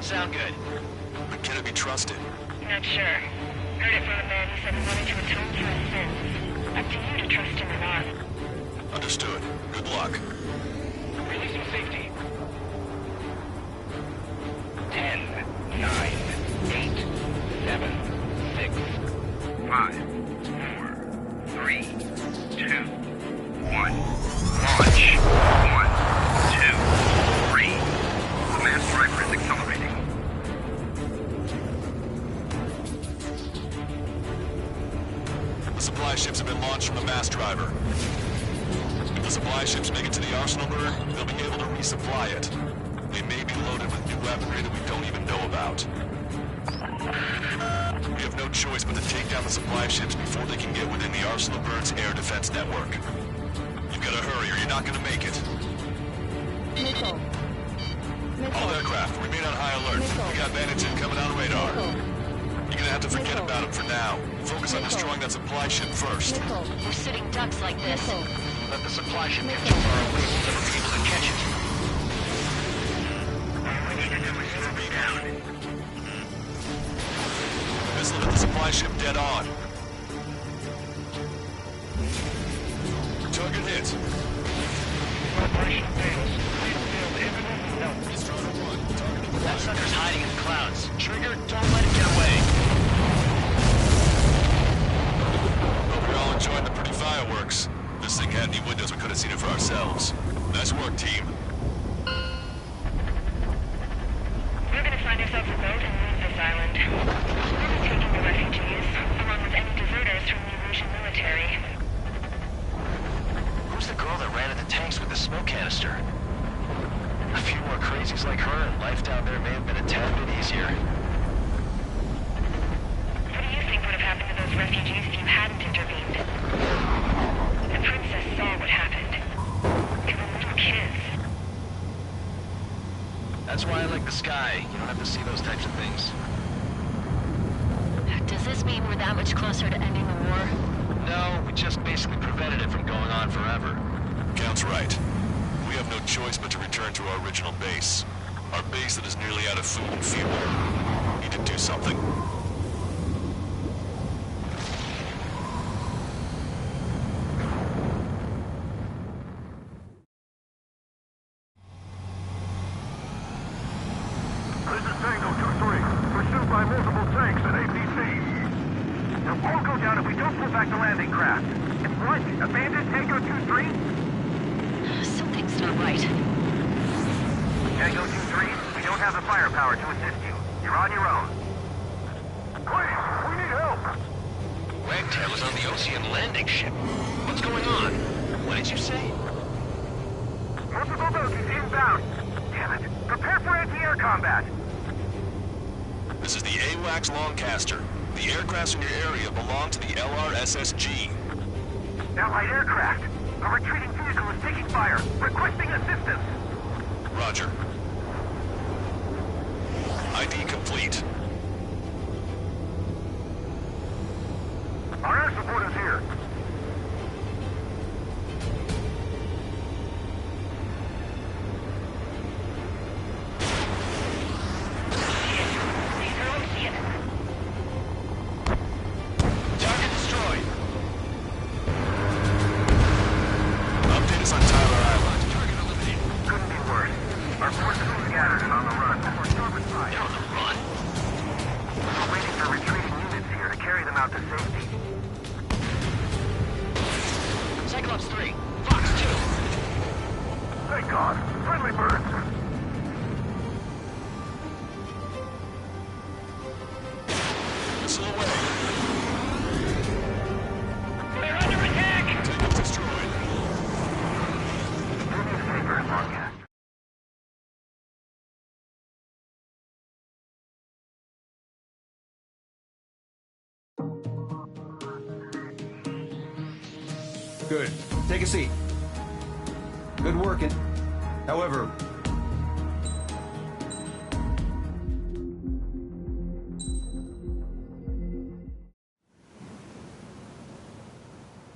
Sound good. But can it be trusted? Not sure. Heard it from a man who said he wanted to atone for his sins. Up to you to trust him or not. Understood. Good luck. Releasing safety. 10, 9, 8, 7, 6, 5, 4, 3, 2, 1. Launch. 1, 2, 3. The mass driver is accelerating. The supply ships have been launched from the mass driver. If the supply ships make it to the arsenal burr, they'll be able to resupply it. They may be loaded with new weaponry that we don't even know about. We have no choice but to take down the supply ships before they can get within the arsenal burr's air defense network. You've got to hurry or you're not going to make it. Missile. All aircraft, remain on high alert. Missile. We got bandits incoming on radar. Missile. You're gonna have to forget Missile. about them for now. Focus on Missile. destroying that supply ship first. Missile. We're sitting ducks like this. Missile. Let the supply ship get too far away, we'll never be able to catch it. All we need to do is slow me down. Missile hit the supply ship dead on. Target hit. Operation fails. Please build imminent help. Destroyer 1, target That acquired. sucker's hiding in the clouds. Trigger, don't let him get away. Hope you're all enjoying the pretty fireworks. This thing had any windows, we could have seen it for ourselves. Nice work, team. We're gonna find ourselves a boat and leave this island. We'll be taking the refugees, along with any deserters from the Erusian military. Who's the girl that ran at the tanks with the smoke canister? A few more crazies like her, and life down there may have been a tad bit easier. What do you think would have happened to those refugees if you hadn't intervened? The princess saw what happened. They were little kids. That's why I like the sky. You don't have to see those types of things. Does this mean we're that much closer to ending the war? No, we just basically prevented it from going on forever. Count's right. We have no choice but to return to our original base. Our base that is nearly out of food and fuel. We need to do something. This is Tango 2-3, pursued by multiple tanks and APCs. They'll all go down if we don't pull back the landing craft. It's what? Abandoned Tango 2-3? Something's not right. Tango 2-3, we don't have the firepower to assist you. You're on your own. Please, we need help. Wagtail is on the Ocean landing ship. What's going on? What did you say? Multiple bogies inbound. Damn it. Prepare for anti-air combat. This is the AWACS Longcaster. The aircrafts in your area belong to the LRSSG. Allied aircraft. A retreating vehicle is taking fire. Requesting assistance. Roger. ID complete. Our air support is here. Target destroyed. Update us on Tyler Island. Target eliminated. Couldn't be worse. Our forces are scattered and on the run. Our starboard side. They're on the run. We're waiting for retreating units here to carry them out to safety. Cyclops 3. Fox 2. Thank God. Friendly birds. Missile away. They're under attack! Tango's destroyed. Newspaper broadcast. Good. Take a seat. Good working. However...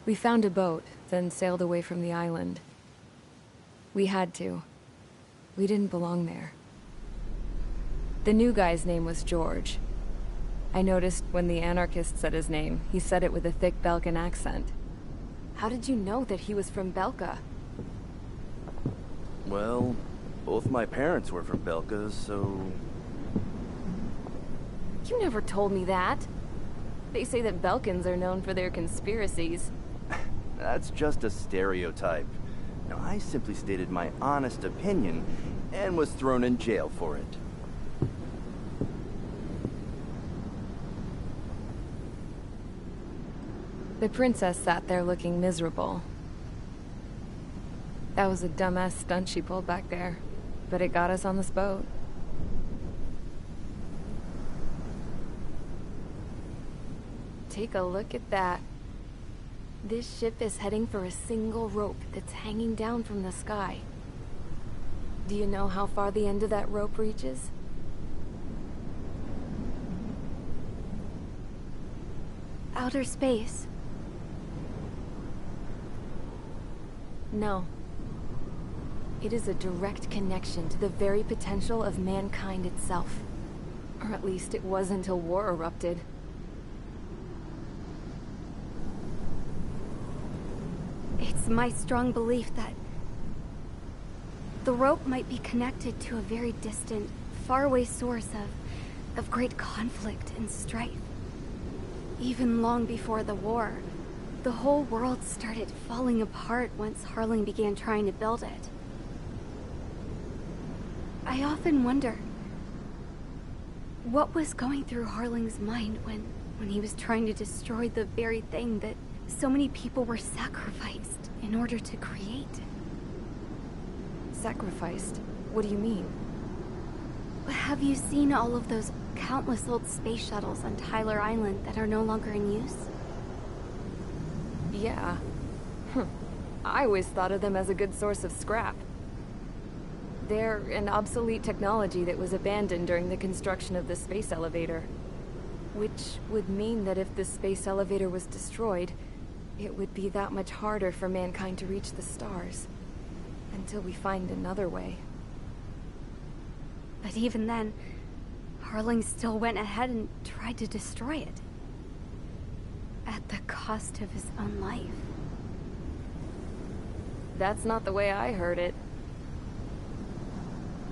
We found a boat, then sailed away from the island. We had to. We didn't belong there. The new guy's name was George. I noticed when the anarchist said his name, he said it with a thick Belkan accent. How did you know that he was from Belka? Well, both my parents were from Belka, so... You never told me that. They say that Belkans are known for their conspiracies. That's just a stereotype. Now, I simply stated my honest opinion and was thrown in jail for it. The princess sat there looking miserable. That was a dumbass stunt she pulled back there, but it got us on this boat. Take a look at that. This ship is heading for a single rope that's hanging down from the sky. Do you know how far the end of that rope reaches? Outer space. No. It is a direct connection to the very potential of mankind itself. Or at least it was until war erupted. It's my strong belief that the rope might be connected to a very distant, faraway source of great conflict and strife. Even long before the war, the whole world started falling apart once Harling began trying to build it. I often wonder what was going through Harling's mind when he was trying to destroy the very thing that so many people were sacrificed in order to create. Sacrificed? What do you mean? Have you seen all of those countless old space shuttles on Tyler Island that are no longer in use? Yeah. I always thought of them as a good source of scrap. They're an obsolete technology that was abandoned during the construction of the space elevator. Which would mean that if the space elevator was destroyed, it would be that much harder for mankind to reach the stars. Until we find another way. But even then, Harling still went ahead and tried to destroy it. At the cost of his own life. That's not the way I heard it.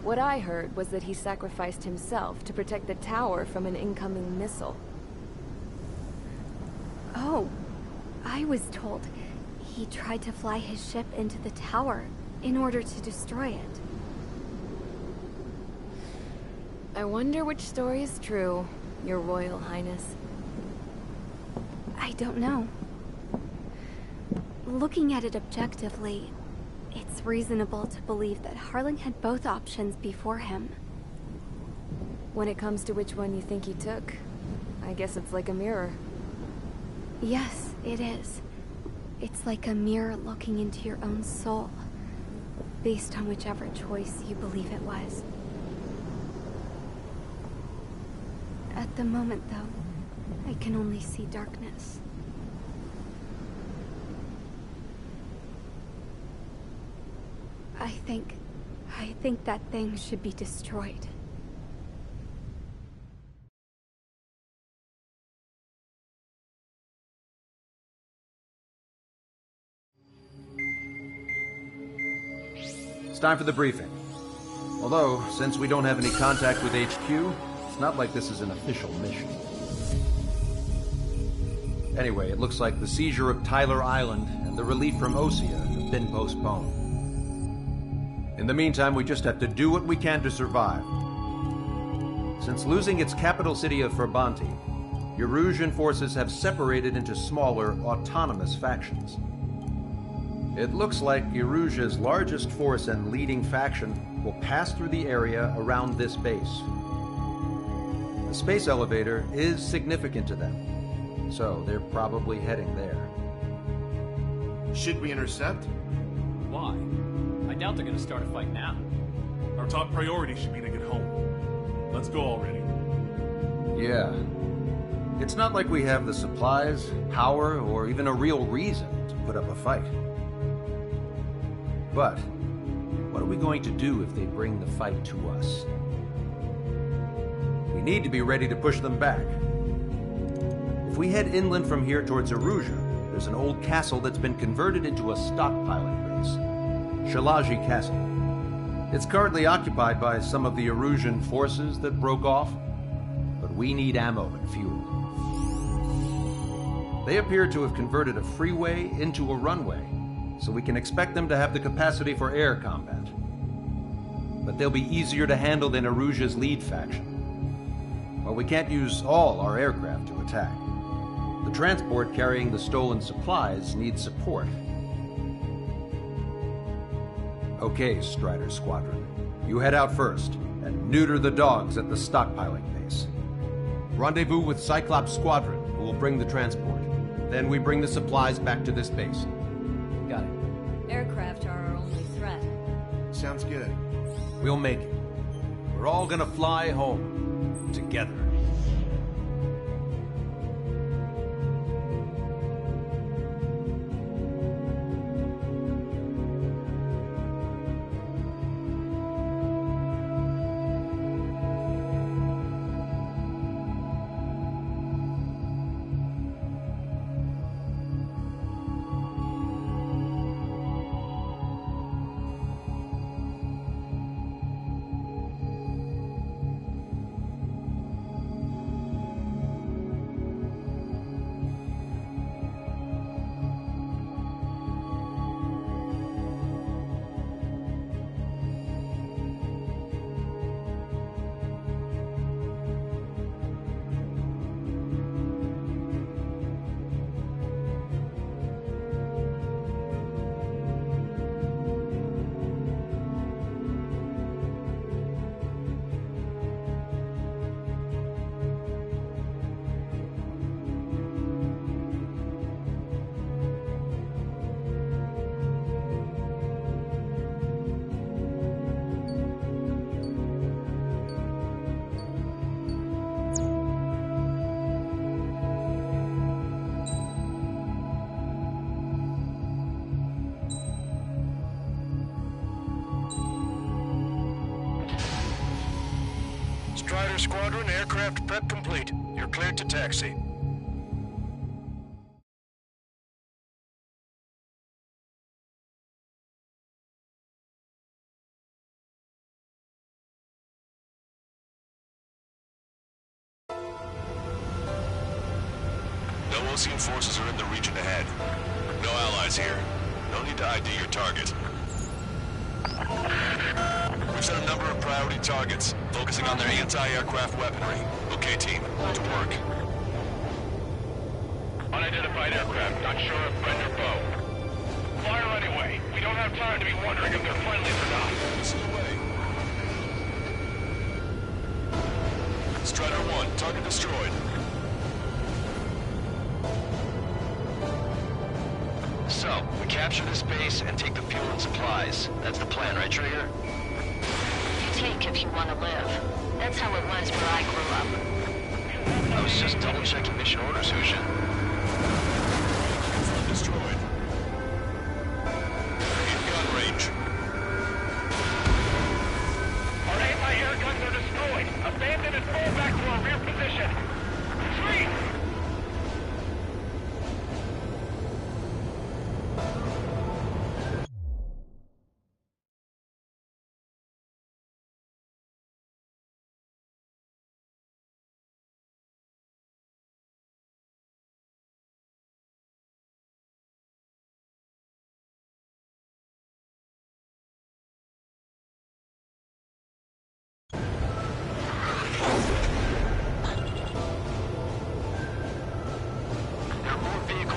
What I heard was that he sacrificed himself to protect the tower from an incoming missile. Oh, I was told he tried to fly his ship into the tower in order to destroy it. I wonder which story is true, Your Royal Highness. I don't know. Looking at it objectively, it's reasonable to believe that Harling had both options before him. When it comes to which one you think he took, I guess it's like a mirror. Yes, it is. It's like a mirror looking into your own soul, based on whichever choice you believe it was. At the moment, though, I can only see darkness. I think that thing should be destroyed. It's time for the briefing. Although, since we don't have any contact with HQ, it's not like this is an official mission. Anyway, it looks like the seizure of Tyler Island and the relief from Osea have been postponed. In the meantime, we just have to do what we can to survive. Since losing its capital city of Ferbanti, Erusian forces have separated into smaller, autonomous factions. It looks like Erusia's largest force and leading faction will pass through the area around this base. The space elevator is significant to them, so they're probably heading there. Should we intercept? Why? I doubt they're gonna start a fight now. Our top priority should be to get home. Let's go already. Yeah. It's not like we have the supplies, power, or even a real reason to put up a fight. But what are we going to do if they bring the fight to us? need to be ready to push them back. If we head inland from here towards Aruja, there's an old castle that's been converted into a stockpiling base. Shalaji Castle. It's currently occupied by some of the Arujan forces that broke off, but we need ammo and fuel. They appear to have converted a freeway into a runway, so we can expect them to have the capacity for air combat. But they'll be easier to handle than Aruja's lead faction. While we can't use all our aircraft to attack, the transport carrying the stolen supplies needs support. Okay, Strider Squadron. You head out first, and neuter the dogs at the stockpiling base. Rendezvous with Cyclops Squadron, who will bring the transport. Then we bring the supplies back to this base. Got it. Aircraft are our only threat. Sounds good. We'll make it. We're all gonna fly home. Together. Strider Squadron, aircraft prep complete. You're cleared to taxi. No Osean forces are in the region ahead. No allies here. No need to ID your target. We've set a number of priority targets, focusing on their anti-aircraft weaponry. Okay, team, to work. Unidentified aircraft, not sure if friend or foe. Fire anyway. We don't have time to be wondering if they're friendly or not. Missile away. Strider 1, target destroyed. So, we capture this base and take the fuel and supplies. That's the plan, right, Trigger? You take if you want to live. That's how it was where I grew up. I was just double-checking mission orders, Husha. Confirmed destroyed. In gun range. Our anti-air guns are destroyed. Abandon and fall back to our rear position. Retreat!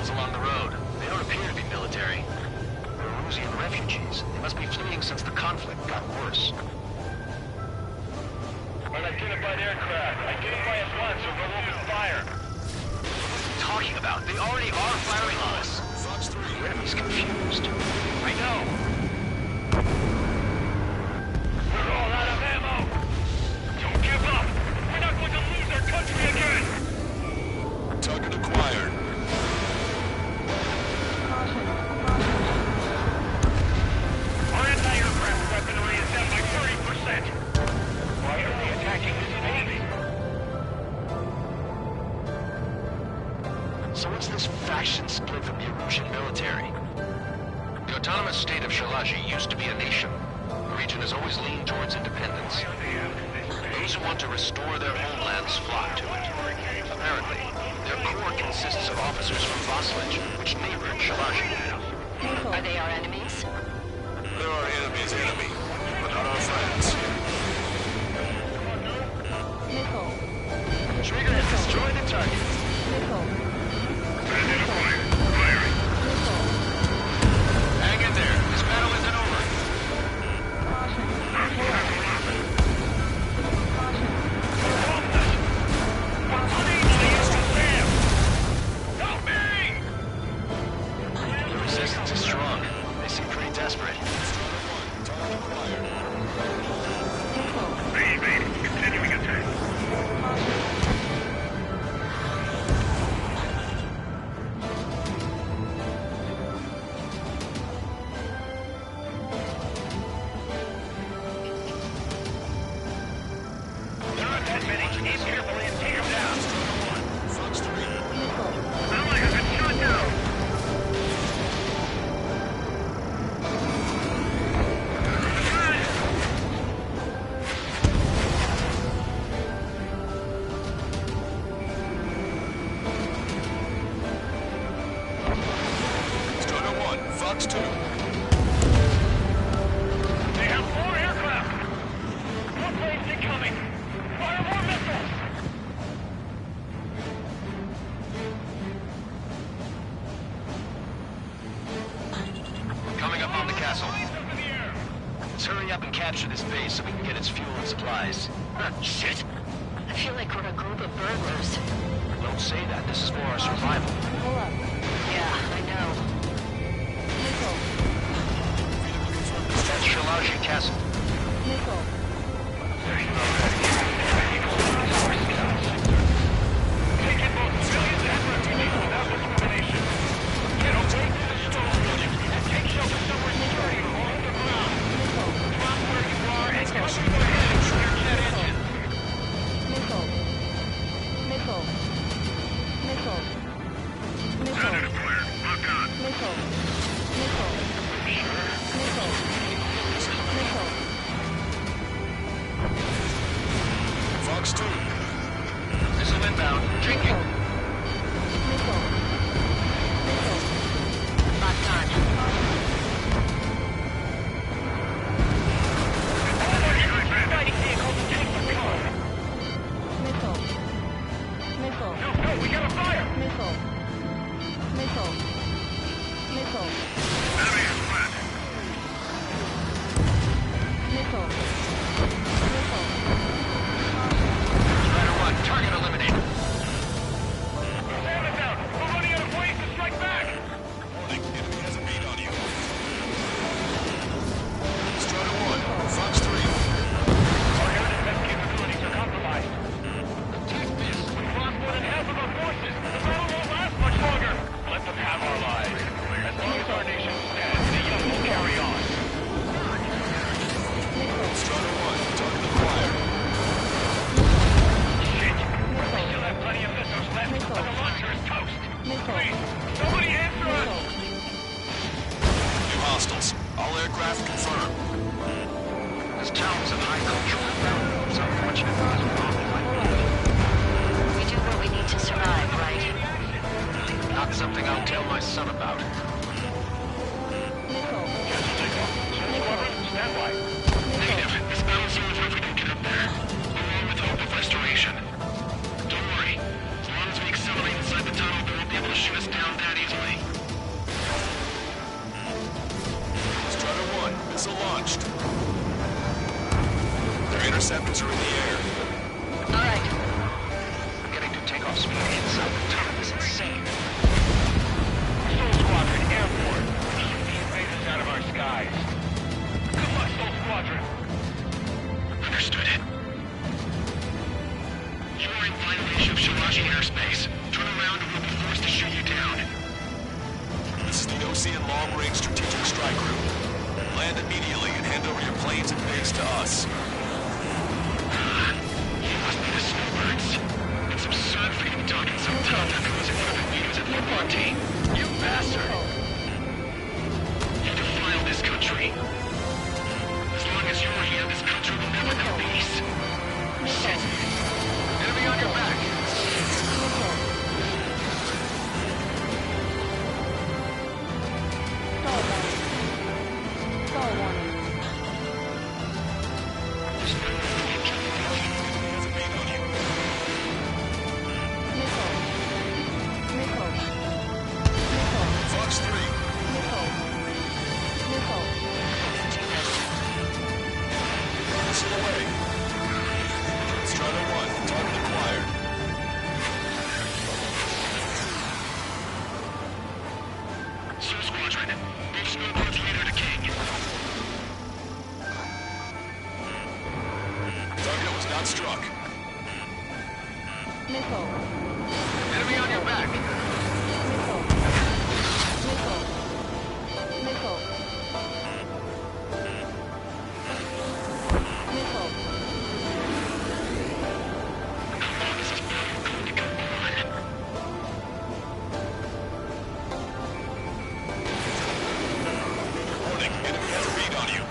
Along the road. They don't appear to be military. They're Erusian refugees. They must be fleeing since the conflict got worse. Unidentified aircraft. Identify at once or we'll open fire. What are you talking about? They already are firing on us. Fox 3. The enemy's confused. I know. We're all out of ammo. Don't give up. We're not going to lose our country again. Target acquired. Our anti-aircraft weaponry is down by 30%. Why are they attacking this base? So what's this faction split from the Erusian military? The autonomous state of Shalaji used to be a nation. The region has always leaned towards independence. Those who want to restore their homelands flock to it. Apparently, their core consists of officers from Vaslage, which neighbored Shalaji. Are they our enemies? They're our enemy's enemy, but not our friends. Missile. Trigger has destroyed the target. Missile. Hang in there. This battle isn't over. Caution. Pull up. Caution. The resistance is strong. They seem pretty desperate. Continuing attack. There aren't that many. Aim carefully and take them down. Missile. Ally has been shot down. Strider 1, Fox 2. They have 4 aircraft. More planes incoming. Fire more missiles. Coming up on the castle. Up in the air. Let's hurry up and capture this base so we can get its fuel and supplies. Shit. I feel like we're a group of burglars. Don't say that. This is for our survival. Pull up. Yeah, I know. Missile. That's Shalaji Castle. Missile. Taking both civilians and refugees without discrimination. Get away from the storm building and take shelter somewhere secure along the ground. Drop where you are and cover your head from your jet engine. Missile. Missile. Missile. Missile. Predator clear. Lock on. Missile. Missile. Missile. Missile. Fox 2. Missile inbound. Drinking. Missile. Missile. Locked on. Fighting vehicles and take the car. Missile. Missile. No, we gotta fire. Missile. Missile. Missile. Enemy in front. Missile. Missile. Strider 1, target eliminated. Stand it down. We're running out of ways to strike back. Warning, enemy has a beat on you. Strider 1, Fox 3. Our air defense capabilities are compromised. Take this. We've lost more than half of our forces. The battle won't last much longer. Let them have our lives. As long as our nation stands, the young will carry on. Strider 1, target acquired. Shit. We still have plenty of missiles left, but the launcher is toast. Please, somebody answer us. New hostiles. All aircraft confirmed. This town is of high cultural value. It's unfortunate that it's wrong. We do what we need to survive, right? Not something I'll tell my son about. Missile. Stand by. Negative. This battle's over if we don't get up there. Along with hope of restoration. Don't worry. As long as we accelerate inside the tunnel, they won't be able to shoot us down that easily. Strider 1, missile launched. Their interceptors are in the air. All right. Getting to takeoff speed inside the tunnel is insane. Soul Squadron, airborne. Keep the invaders out of our skies. Good luck, Soul Squadron. Understood. You are in violation of Shalaji airspace. Turn around or we'll be forced to shoot you down. This is the OCN Long Range Strategic Strike Group. Land immediately and hand over your planes and base to us. You must be the snowbirds. It's absurd for you to be talking so tough after losing one of the leaders of the vigilante. You bastard! You defile this country. As long as you're here, this country will never know peace. Shit! Enemy on your back! Stall warning. Fox 3. Missile away. Strider 1, target acquired. Soul Squadron, move Snowbird's leader to King. Target was not struck. Enemy on your back! Warning, enemy has a bead on you.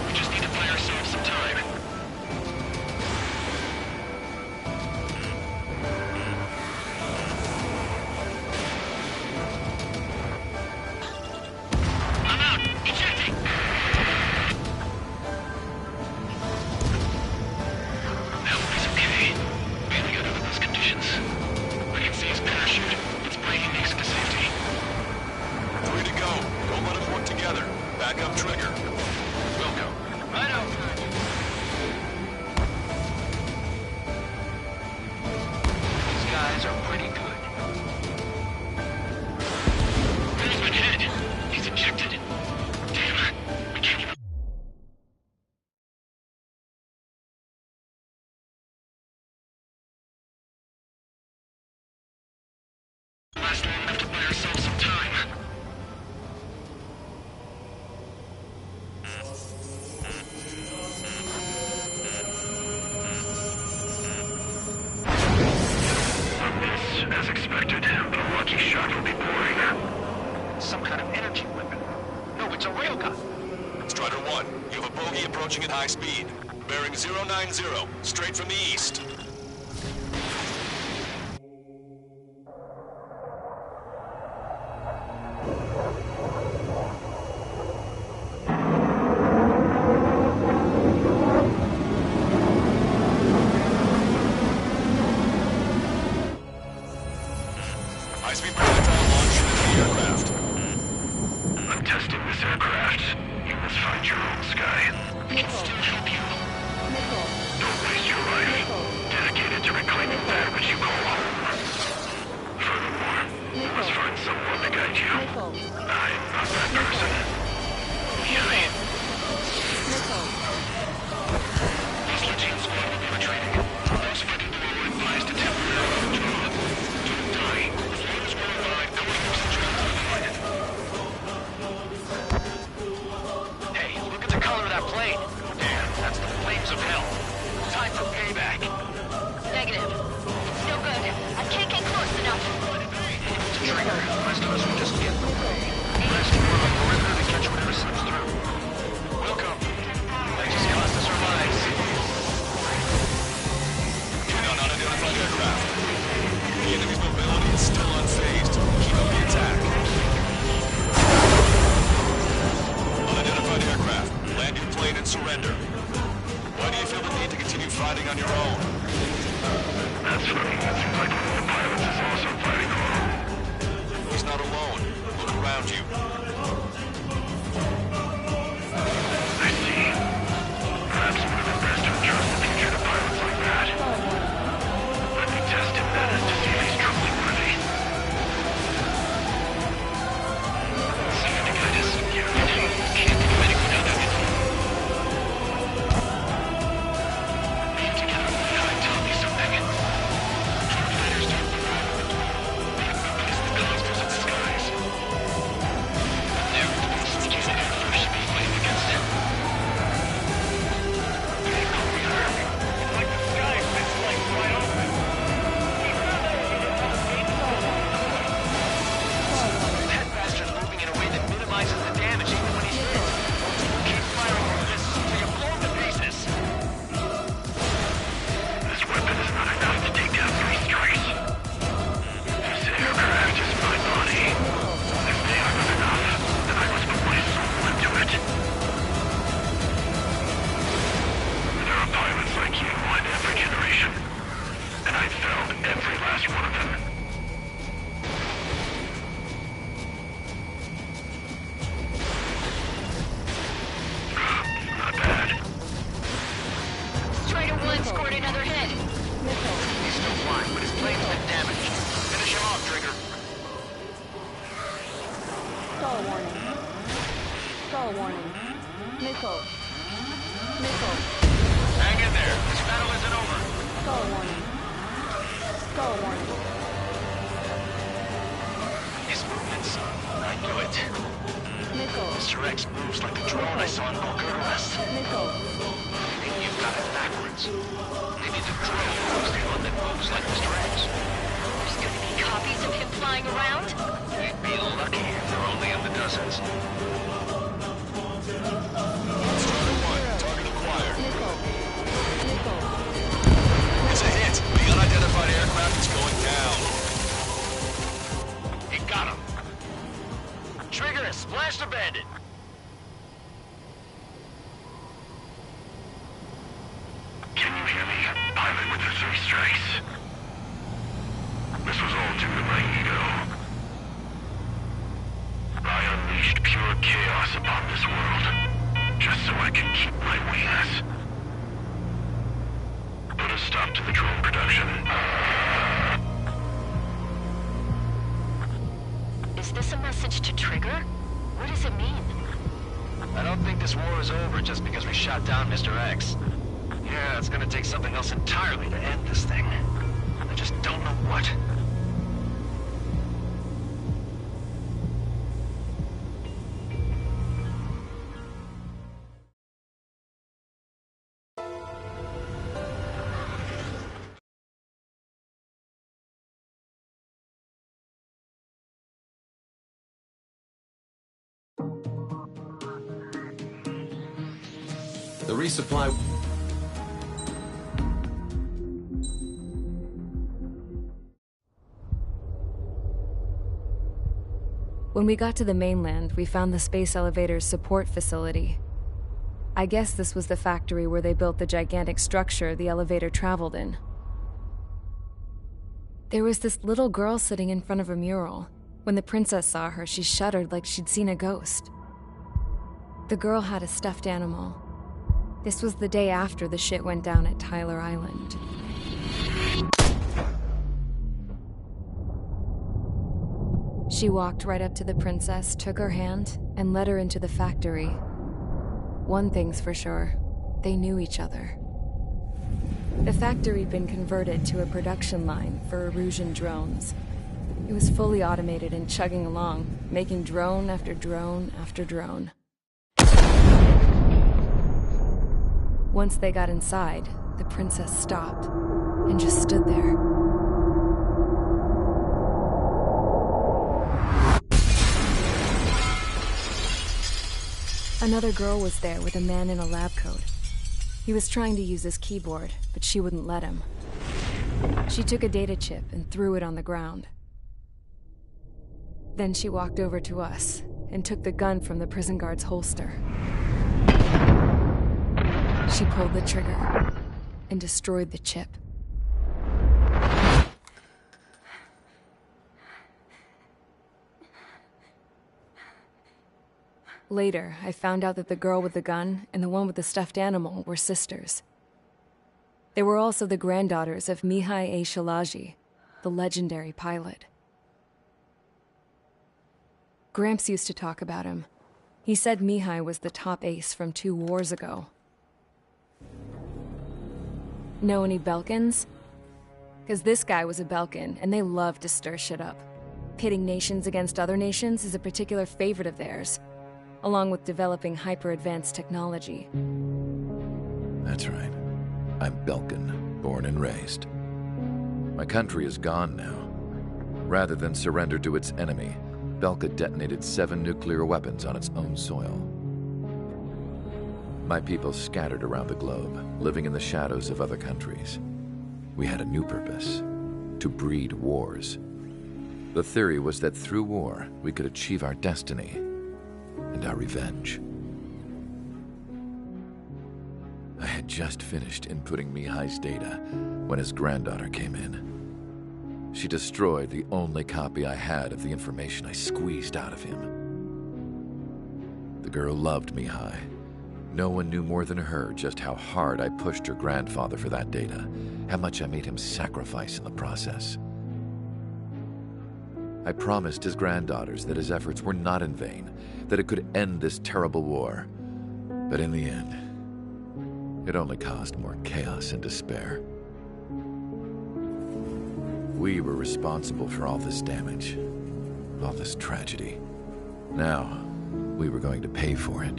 We just need to buy ourselves some time. I'm out! Ejecting! I hope he's okay. Really good under those conditions. I can see his parachute. It's breaking next to safety. 3 to go. Don't let us work together. Back up trigger. Will go. Right out. These guys are pretty good. There's my head. He's ejected. Damn. I can't even... Last long enough to buy ourselves some time. As expected, but a lucky shot will be boring. Some kind of energy weapon. No, it's a railgun. Strider 1, you have a bogey approaching at high speed. Bearing 090, straight from the east. High-speed projectile launch from the aircraft. I'm testing this aircraft. You must find your own sky. I can still help you. Don't waste your life. Dedicated to reclaiming that which you call home. Furthermore, you must find someone to guide you. I'm not that person. Behind. Hostile team squad will be retreating. Those fighting below are advised to temporarily withdraw. Don't die. As long as we're alive, no one moves the trap to Hey, look at the color of that plane. Damn, that's the flames of hell. Time for payback. Negative. No Missile. Missile. Hang in there. This battle isn't over. Skull warning. Skull warning. His movements. I knew it. Missile. Mr. X moves like the drone I saw in Bulgaris. Missile. Maybe you've got it backwards. Maybe the drone was the one that moves like Mr. X. There's gonna be copies of him flying around? You'd be lucky if they're only in the dozens. Starter 1, target acquired. Missile. Missile. It's a hit. The unidentified aircraft is going down. He got him. Trigger has splashed a bandit. Can you hear me? Pilot with the 3 strikes. This was all due to my ego. I unleashed pure chaos upon this world, just so I could keep my wings. Put a stop to the drone production. Is this a message to Trigger? What does it mean? I don't think this war is over just because we shot down Mr. X. Yeah, it's gonna take something else entirely to end this thing. I just don't know what. The resupply... When we got to the mainland, we found the space elevator's support facility. I guess this was the factory where they built the gigantic structure the elevator traveled in. There was this little girl sitting in front of a mural. When the princess saw her, she shuddered like she'd seen a ghost. The girl had a stuffed animal. This was the day after the shit went down at Tyler Island. She walked right up to the princess, took her hand, and led her into the factory. One thing's for sure, they knew each other. The factory'd been converted to a production line for Erusian drones. It was fully automated and chugging along, making drone after drone after drone. Once they got inside, the princess stopped and just stood there. Another girl was there with a man in a lab coat. He was trying to use his keyboard, but she wouldn't let him. She took a data chip and threw it on the ground. Then she walked over to us and took the gun from the prison guard's holster. She pulled the trigger and destroyed the chip. Later, I found out that the girl with the gun and the one with the stuffed animal were sisters. They were also the granddaughters of Mihai A. Shalaji, the legendary pilot. Gramps used to talk about him. He said Mihai was the top ace from 2 wars ago. Know any Belkans? Because this guy was a Belkan, and they love to stir shit up. Pitting nations against other nations is a particular favorite of theirs, along with developing hyper-advanced technology. That's right. I'm Belkan, born and raised. My country is gone now. Rather than surrender to its enemy, Belka detonated 7 nuclear weapons on its own soil. My people scattered around the globe, living in the shadows of other countries. We had a new purpose: to breed wars. The theory was that through war, we could achieve our destiny and our revenge. I had just finished inputting Mihai's data when his granddaughter came in. She destroyed the only copy I had of the information I squeezed out of him. The girl loved Mihai. No one knew more than her just how hard I pushed her grandfather for that data, how much I made him sacrifice in the process. I promised his granddaughters that his efforts were not in vain, that it could end this terrible war. But in the end, it only caused more chaos and despair. We were responsible for all this damage, all this tragedy. Now, we were going to pay for it.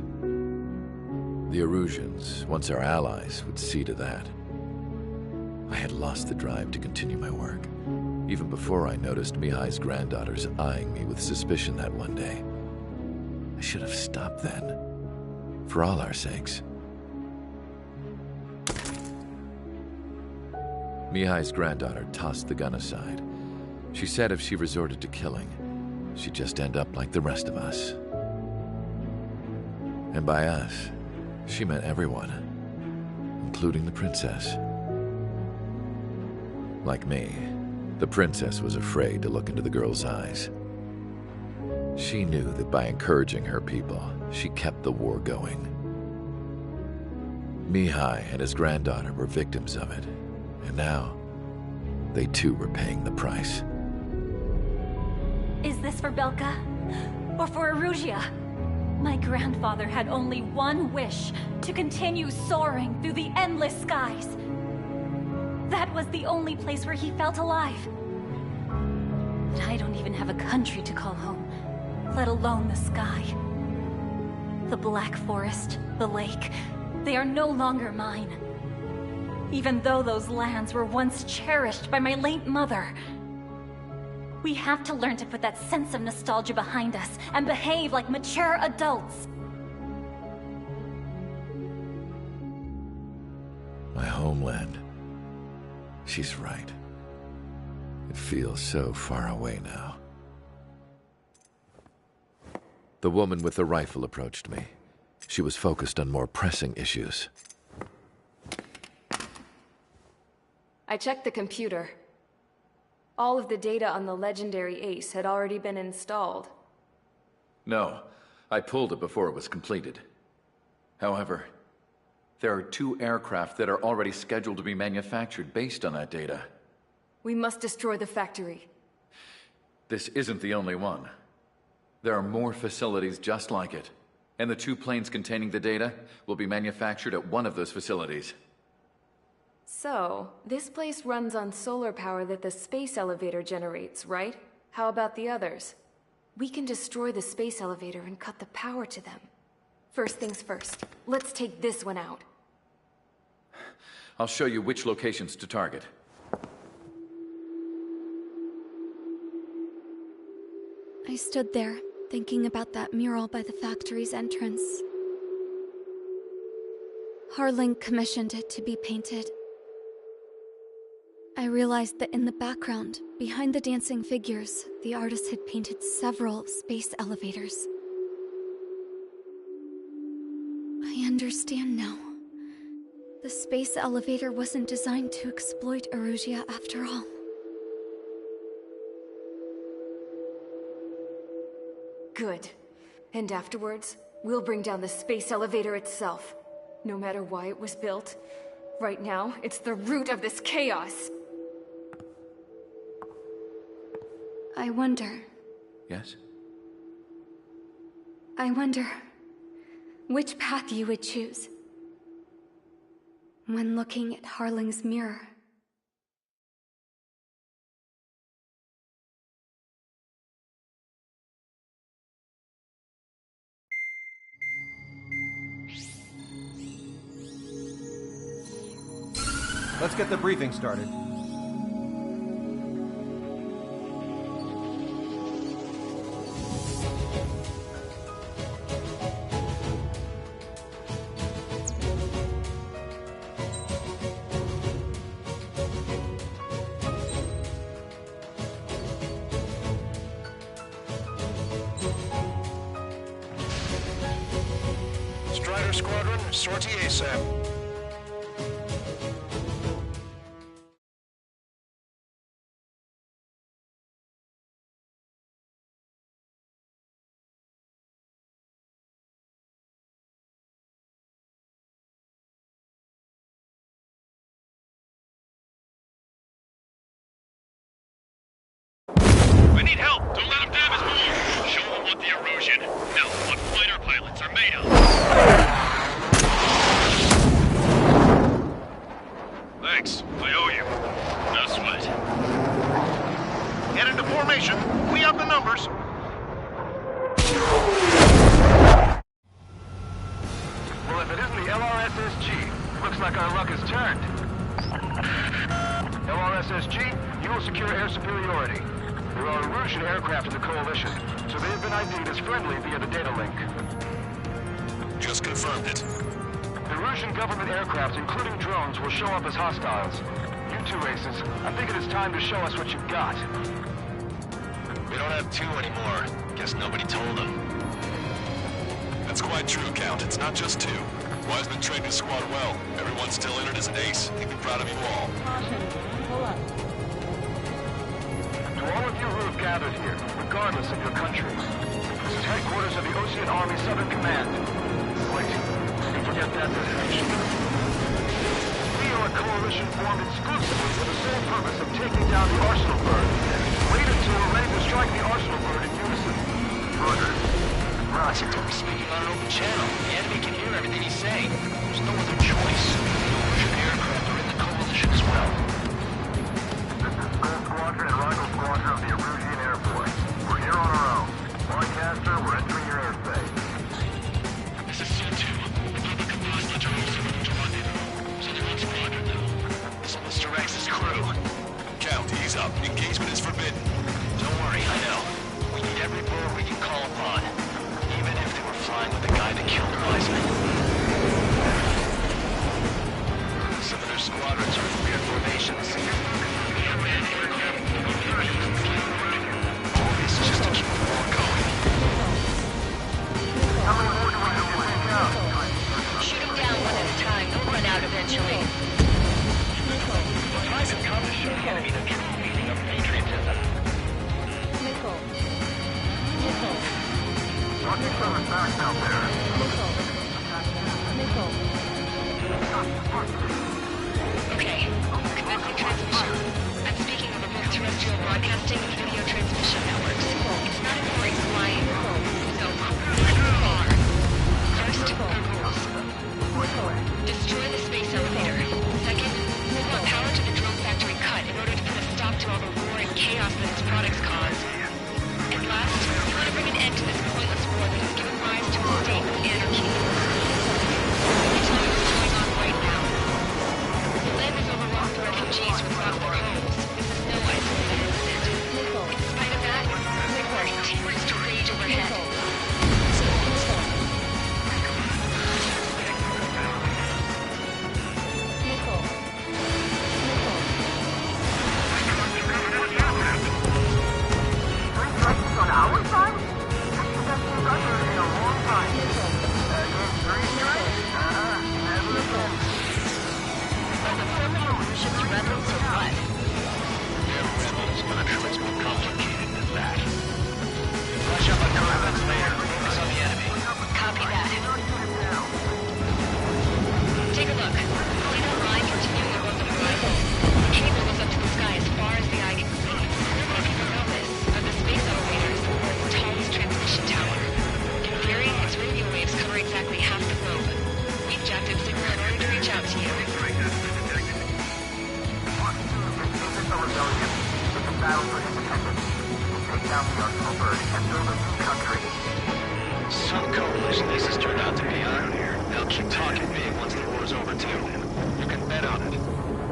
The Erusians, once our allies, would see to that. I had lost the drive to continue my work, even before I noticed Mihai's granddaughters eyeing me with suspicion that one day. I should have stopped then, for all our sakes. Mihai's granddaughter tossed the gun aside. She said if she resorted to killing, she'd just end up like the rest of us. And by us, she meant everyone, including the princess. Like me, the princess was afraid to look into the girl's eyes. She knew that by encouraging her people, she kept the war going. Mihai and his granddaughter were victims of it, and now, they too were paying the price. Is this for Belka? Or for Erusea? My grandfather had only one wish, to continue soaring through the endless skies. That was the only place where he felt alive. But I don't even have a country to call home, let alone the sky. The Black Forest, the lake, they are no longer mine. Even though those lands were once cherished by my late mother. We have to learn to put that sense of nostalgia behind us and behave like mature adults. My homeland. She's right. It feels so far away now. The woman with the rifle approached me. She was focused on more pressing issues. I checked the computer. All of the data on the legendary Ace had already been installed. No, I pulled it before it was completed. However, there are 2 aircraft that are already scheduled to be manufactured based on that data. We must destroy the factory. This isn't the only one. There are more facilities just like it, and the 2 planes containing the data will be manufactured at one of those facilities. So, this place runs on solar power that the space elevator generates, right? How about the others? We can destroy the space elevator and cut the power to them. First things first, let's take this one out. I'll show you which locations to target. I stood there, thinking about that mural by the factory's entrance. Harling commissioned it to be painted. I realized that in the background, behind the dancing figures, the artist had painted several space elevators. I understand now. The space elevator wasn't designed to exploit Erusea after all. Good. And afterwards, we'll bring down the space elevator itself. No matter why it was built, right now, it's the root of this chaos. I wonder. Yes? I wonder which path you would choose when looking at Harling's mirror. Let's get the briefing started. Strider Squadron, sortie ASAP. I need help! Don't let them damage me! Show them what the erosion, no, what fighter pilots are made of! information. We have the numbers. Well, if it isn't the LRSSG, looks like our luck has turned. LRSSG, you will secure air superiority. There are Rougean aircraft in the Coalition, so they have been ID'd as friendly via the data link. Just confirmed it. The Rougean government aircraft, including drones, will show up as hostiles. You two aces, I think it is time to show us what you've got. We don't have two anymore. Guess nobody told them. That's quite true, Count. It's not just two. Wiseman trained his squad well. Everyone's still in it as an ace. He'd be proud of you all. Caution. Pull up. To all of you who have gathered here, regardless of your country, this is headquarters of the Ocean Army Southern Command. Wait, you forget that designation. We are a coalition formed exclusively for the sole purpose of taking down the Arsenal Bird. Wait until we're ready to strike the Arsenal Bird in unison. Roger. Roger, we're speaking on an open channel. The enemy can hear everything he's saying. There's no other choice. The Rougean aircraft are in the coalition as well. This is Gold Squadron and Rival Squadron of the Rougean Air Force. We're here on our own. Broadcaster, we're entering your airspace. This is C2. The public of hostage are also responded. So they're on squadron now. This is Mr. X's crew. Count, ease up. Engagement is forbidden. Don't worry, I know. We need every bird we can call upon. Even if they were flying with the guy that killed Wiseman. Some of their squadrons are in weird formations. All this just to keep the war going. Shoot them down one at a time. They'll run out eventually. Time has come to show the enemy the true meaning of patriotism. Nickel. Nickel. Talking from the back out there. Nickel. Okay, commencing transmission. I'm speaking over both terrestrial broadcasting and video transmission networks. It's not important flying. So, here's the bar. First, our goals. Destroy the space elevator. Second, we want power to the drone factory cut in order to put a stop to all the war and chaos that its products cause. And last, we want to bring an end to this pointless war that has given rise to a state of anarchy. Let me tell you what's going on right now. The land is overrun with refugees who've lost their homes. This is no isolated incident. In spite of that, the war continues to rage overhead. Nickel. On our side? That seems utterly in a long time. Are the former Rougeans rebels or what? They're rebels, but I'm sure it's more complicated than that. Flash up on comments later. Focus on the enemy. Copy that. Take a look. See that line continuing above the horizon? The cable goes up to the sky as far as the eye can see. If you don't know this, but the space elevator is the world's tallest transmission tower. In theory, its radio waves cover exactly half the globe. We've jacked its signal in order to reach out to you. Some coalition this has turned out to be, huh? They'll keep talking big once the war's over, too. You can bet on it.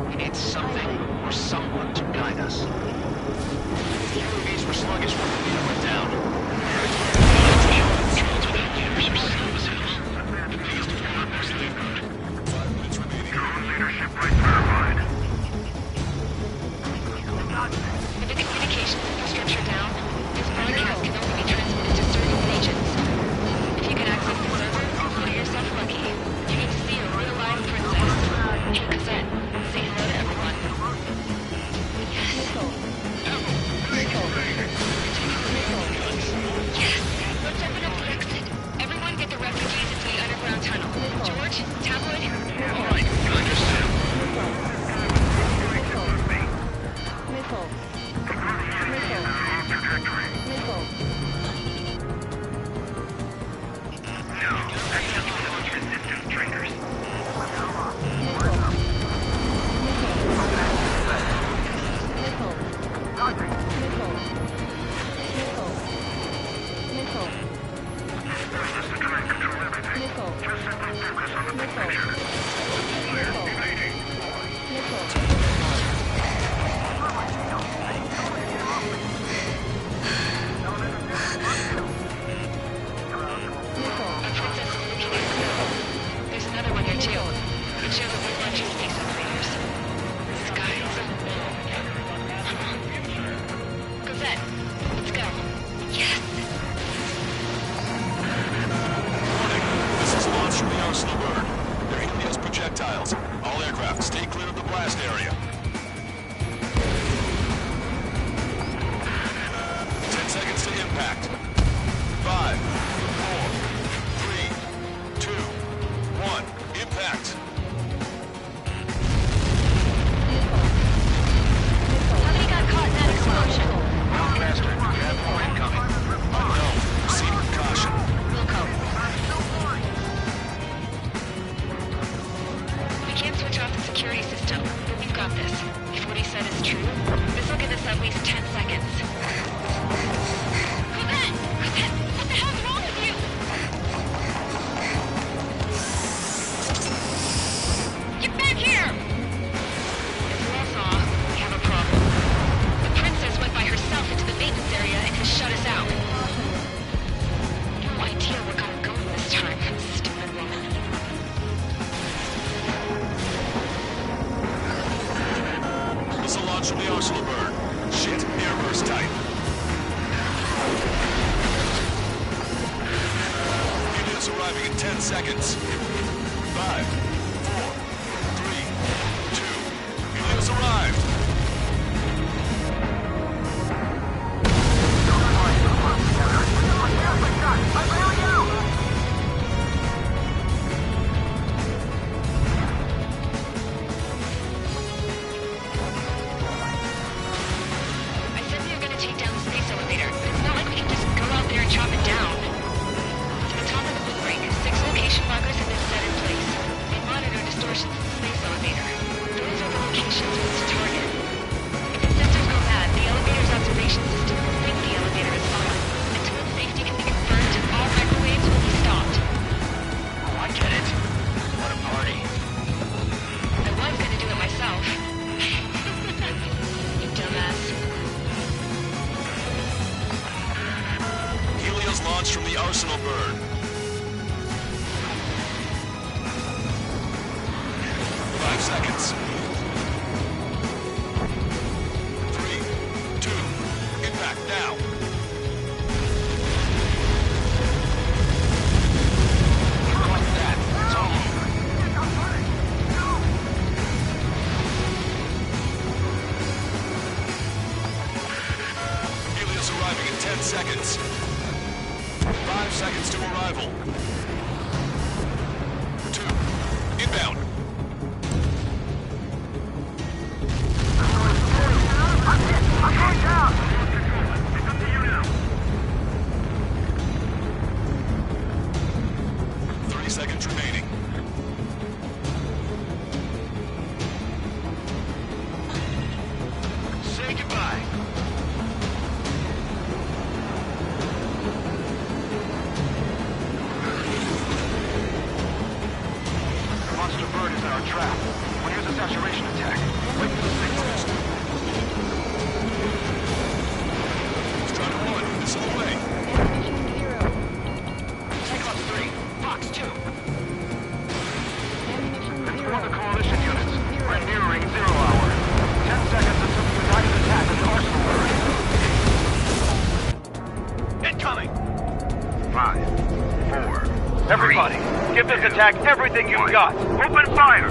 We need something or someone to guide us. The UAVs were sluggish when the leader went down. Drones without leaders are slow as hell. The biggest of partners they've got. 5 minutes remaining. Drone leadership right verified. With the communications infrastructure down, this broadcast can only be transmitted to certain regions. If you can access the server, consider yourself lucky. You get to see a real-life princess. Hey, Cosette, say hello to everyone. Yes. 10 seconds. 5, 4, 3, 2. Helios arrived. I said we were gonna take down the space elevator, but it's not like we can just go out there and chop it down. To the top of the loop break, 6 location markers have been set in place. They monitor distortions in the space elevator. Those are the locations we need to target. If the sensors go bad, the elevator's observation system will think the elevator is on. Until its safety can be confirmed, all microwaves will be stopped. Oh, I get it. What a party. I was gonna do it myself. You dumbass. Helios launched from the arsenal burn. 5 seconds. 3, 2, impact now. Like that. It's all over. Helios arriving in 10 seconds. 5 seconds to arrival. 2, inbound. I'm going down! It's up to you now. 3 seconds remaining. Say goodbye. The monster bird is in our trap. We'll use a saturation attack. Wait for the signals. Trying to run. This is the way. Ammunition 0. Acecombat 3, Fox 2. Ammunition It's 0. one of the coalition units. We're nearing 0 hour. 10 seconds until the united attack of the arsenal bird. Incoming. 5, 4. Everybody, give this attack everything you've got. Open fire!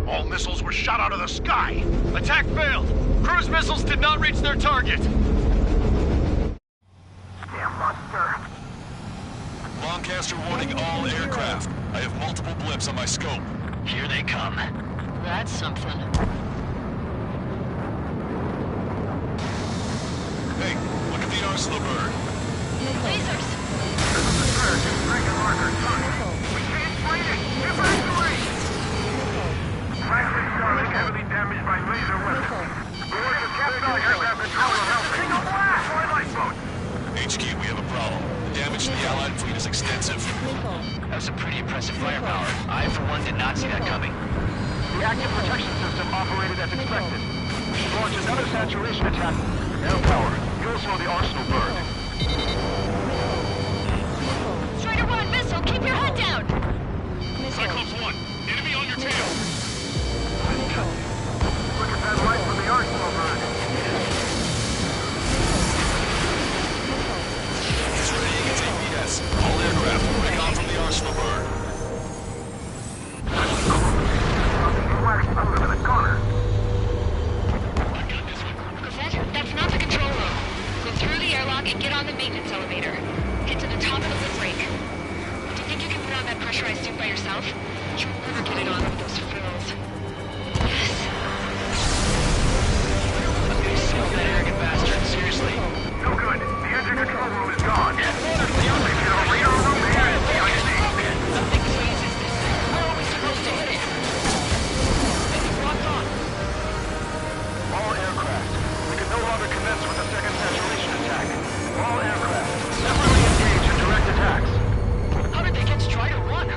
All missiles were shot out of the sky. Attack failed. Cruise missiles did not reach their target. Damn monster. Lancaster warning all aircraft. I have multiple blips on my scope. Here they come. That's something. Hey, look at the arsenal bird. Lasers! Franklin Starling heavily damaged by laser weapons. Board the capstone aircraft controller helping. Single blast! Boy lifeboat! HQ, we have a problem. The damage to the Allied fleet is extensive. That's some pretty impressive firepower. I, for one, did not see that coming. The active protection system operated as expected. Launch another saturation attack. Air power. You'll slow the arsenal bird. Strider 1, missile, keep your head down! Cyclops 1, enemy on your tail. Look at that light from the arsenal bird. He's readying its APS. All aircraft, recon from the arsenal bird. Waxed under in the corner. That's not the control room. Go through the airlock and get on the maintenance elevator. Get to the top of the lift break. Do you think you can put on that pressurized suit by yourself? You'll never get it on with those frills. Yes. I'm gonna smoke that arrogant bastard. Seriously. No good. The engine control room is gone. The radar room and the IC. Nothing phases this thing. How are we supposed to hit it? Maybe rock on. All aircraft. We can no longer commence with the second saturation attack. All aircraft. Separately engage in direct attacks. How did they get Strider 1?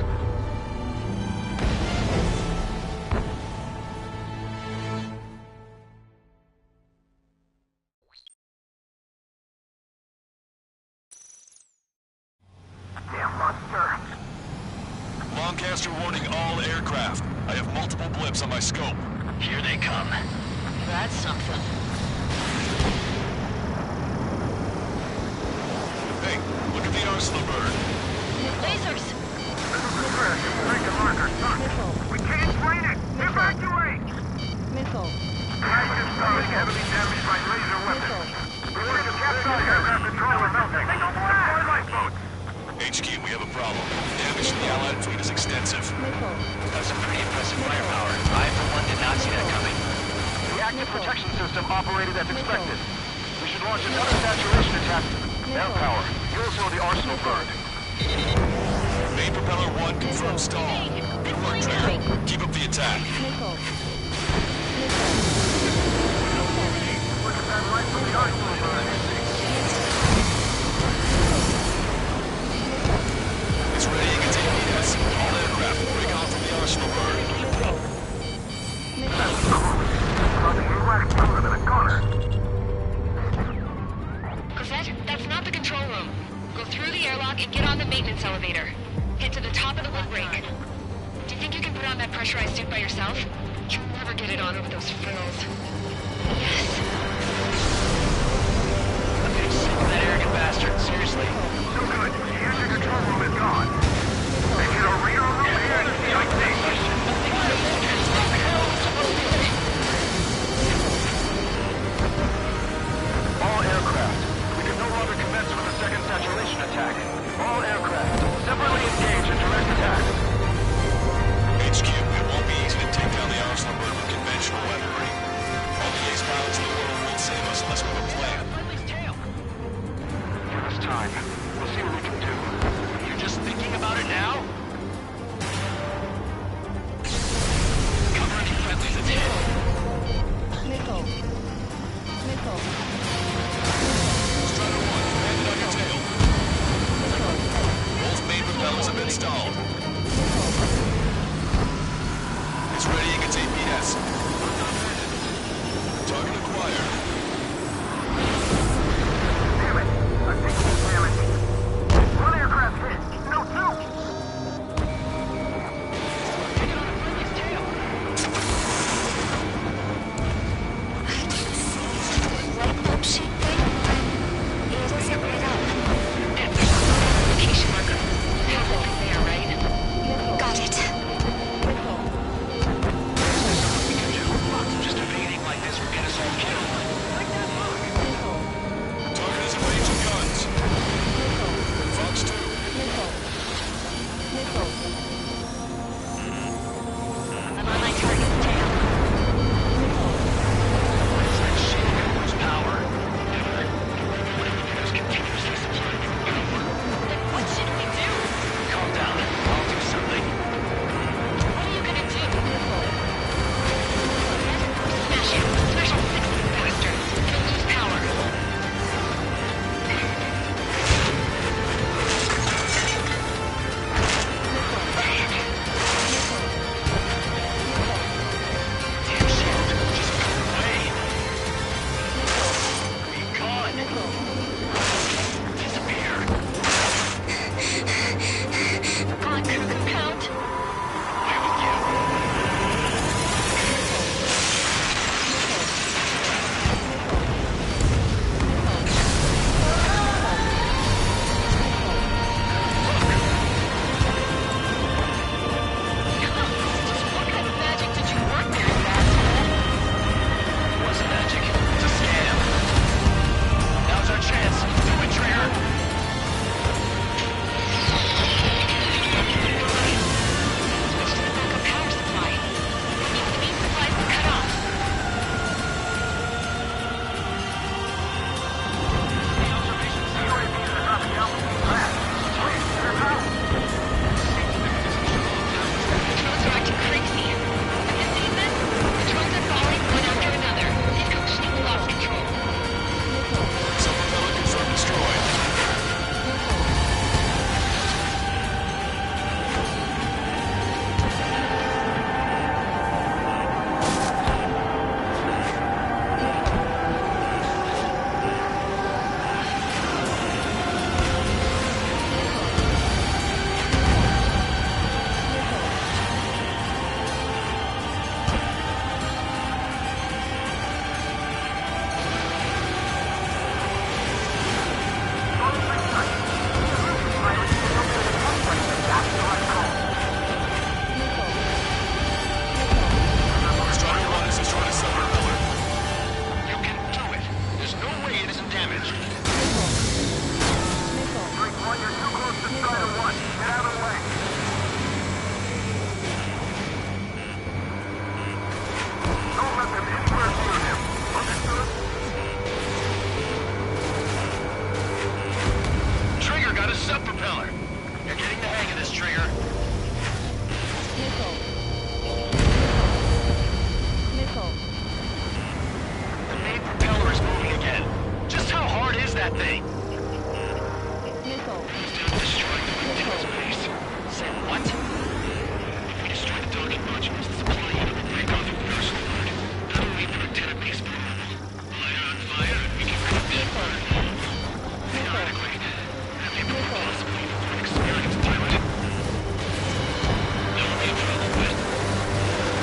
Disaster warning all aircraft. I have multiple blips on my scope. Here they come. That's something. Hey, look at the arsenal bird. Lasers! Missile. We can't fight it! Evacuate! Missile. Active starting heavily damaged by laser weapons. We want to capture aircraft control or melting. Deploy lifeboats! HQ, we have a problem. Damage to the Allied fleet is extensive. Missile. That's some pretty impressive firepower. I, for one, did not see that coming. The active protection system operated as expected. We should launch another saturation attack. Air power. You also the arsenal bird. Main propeller 1 confirmed stall. Good work, Trigger. Keep up the attack. Missile. It's ready against APS. All aircraft, break off from the arsenal bird. Cosette, that's not the control room. Go through the airlock and get on the maintenance elevator. Head to the top of the wood break. Do you think you can put on that pressurized suit by yourself? You'll never get it on over those frills. Yes. I'm getting sick of that arrogant bastard. Seriously. So good. The engine control room is gone. They hit a rear on the rear and see like this. All aircraft. We can no longer commence with the second saturation attack. All aircraft. Separately engage in direct attack. HQ, it won't be easy to take down the arsenal bird with conventional weaponry. All the ace pilots in the world won't save us unless we have a plan. Give us time. We'll see what we can do. You're just thinking about it now? Cover any friendlies that's hit. Missile. Missile. Strider 1, land it on your tail. Both main propellers have been stalled. It's ready against APS. Target acquired. Damn it. I think we'll damage. that thing? Missile. Destroying the Windows base. Say what? If we destroy the docking modules, the supply unit will break off from personal mode. That'll leave the antenna base vulnerable. Light on fire, and we can cut that burn. Theoretically, that'd be a poor possibility for an experienced pilot. That would be a trouble, but...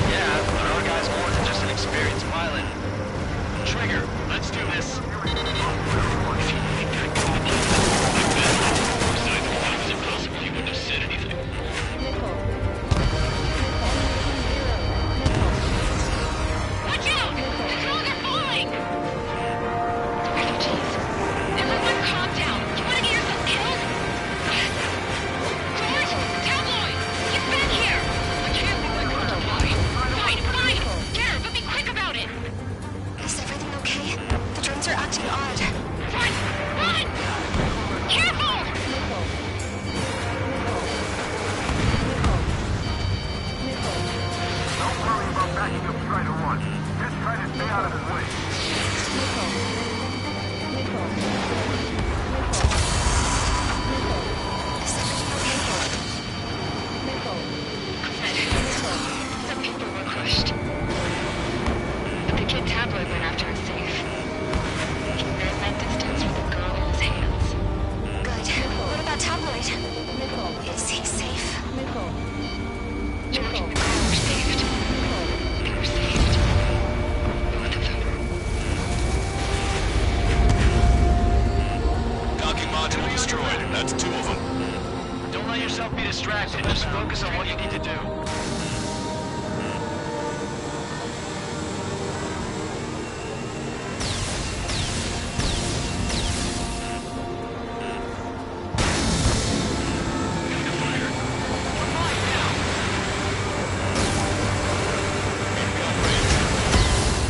Yeah, but our guy's more than just an experienced pilot. Trigger, let's do this. If you think that cop like that, besides the fact it's impossible, you wouldn't have said anything. Missile. Watch out! The drones are falling! Refugees. Everyone calm down. You want to get yourself killed? George! Tabloid! Get back here! I can't leave my car to fly. Fine, fine! Get her, but be quick about it! Is everything okay? The drones are acting odd. Run! Run! Careful! Don't worry about backing up Strider 1. Just try to stay out of his way. Some people were crushed. But the kid Tabloid went after his safe. He ran that distance with a girl in his hands. Good. What about Tabloid? Is he safe? George and the girl were saved. They were saved. Both of them. Docking module destroyed. That's 2 of them. Don't let yourself be distracted. Just focus on what you need to do.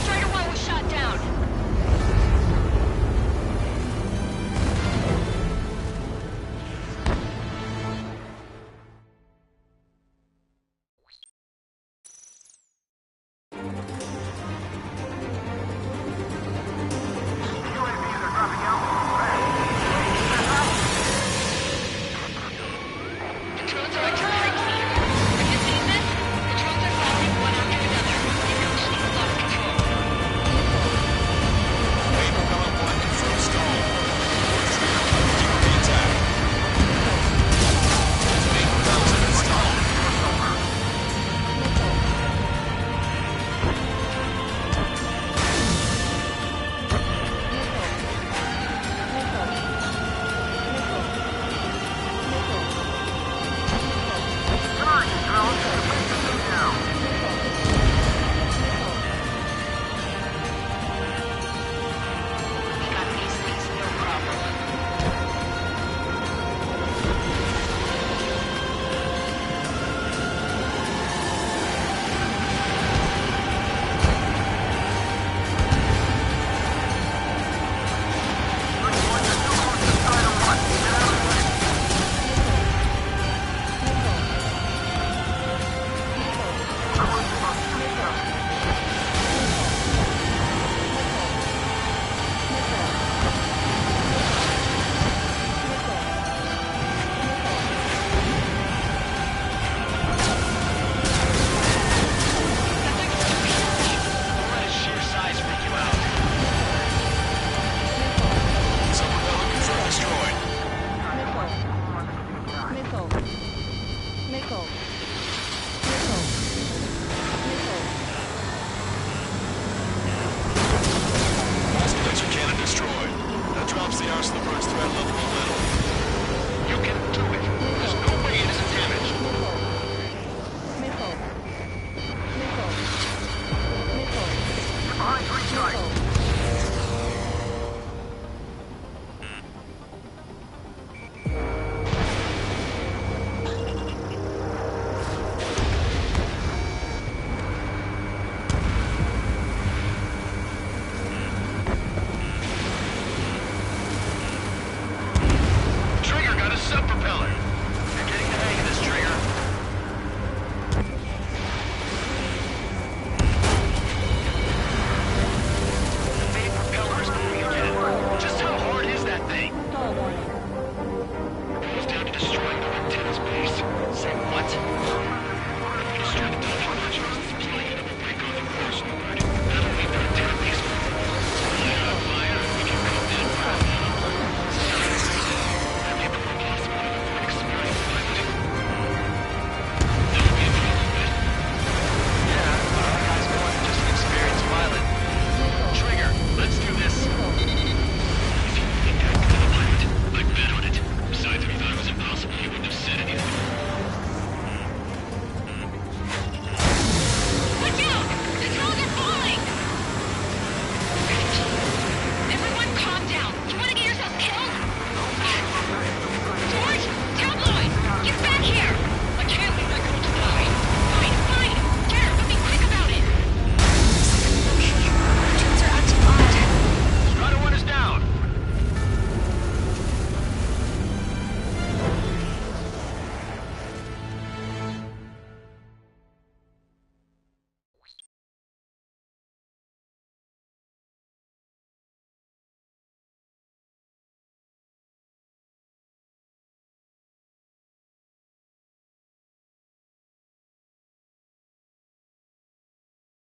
Strider 1 was shot down. UAVs are dropping out. The drones are artillery team. Have you seen this? The drones are falling one after another. They've completely lost control. Main propellant 1 confirmed stall. Trigger, keep the attack. Main propellant installed. We got these things, no problem. Don't let his sheer size freak you out. Some propellant confirmed destroyed. Pulse laser cannon destroyed. That drops the Arsenal bird's threat level to